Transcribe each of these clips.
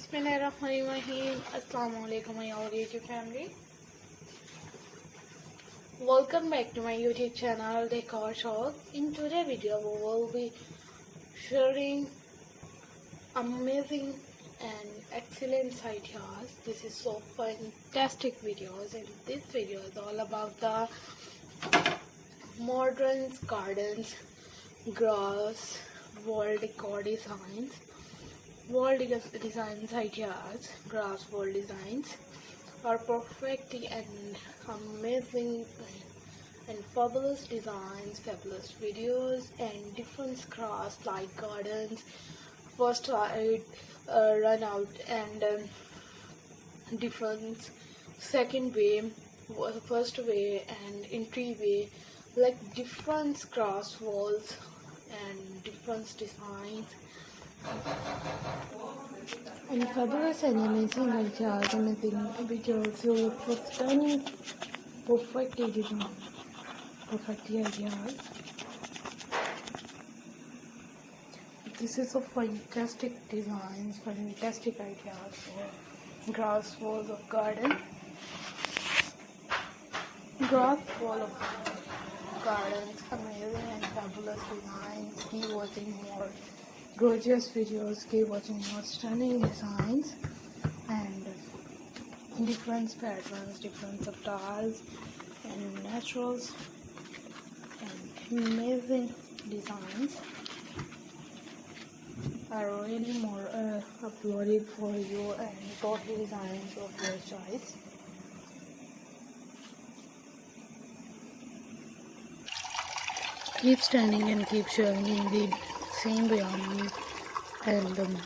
Bismillahirrahmanirrahim. Assalamu alaikum my all YouTube family. Welcome back to my YouTube channel Decortalk. In today's video we will be sharing amazing and excellent ideas. This is so fantastic videos, and this video is all about the modern gardens, grass, wall decor designs. Wall designs ideas, grass wall designs are perfect and amazing and fabulous designs, fabulous videos, and different grass like gardens, first run out, and different second way, first way, and entry way, like different grass walls and different designs. And fabulous and amazing ideas, amazing videos. You look for stunning, perfect editing, perfect ideas. This is a fantastic designs, fantastic ideas for grass walls of garden. Grass wall of gardens, amazing and fabulous designs. Keep watching more gorgeous videos, keep watching more stunning designs and different patterns, different styles and naturals and amazing designs are really more uploaded for you, and total designs of your choice. Keep standing and keep sharing in the same way on, and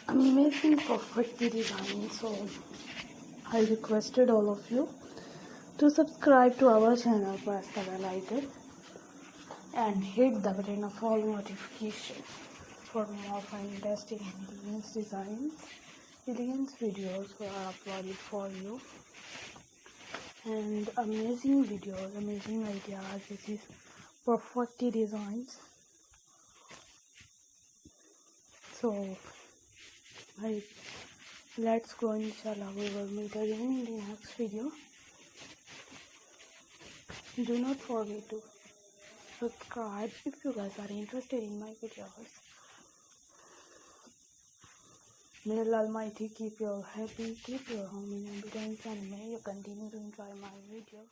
amazing perfectly designed. So I requested all of you to subscribe to our channel, press the bell icon and hit the button of all notification for more fantastic and elegant videos are uploaded for you, and amazing videos, amazing ideas. This is perfectly designs. So let's go, inshallah. We will meet again in the next video. Do not forget to subscribe if you guys are interested in my videos. May Allah Almighty keep you all happy, keep your home in abundance, and may you continue to enjoy my videos.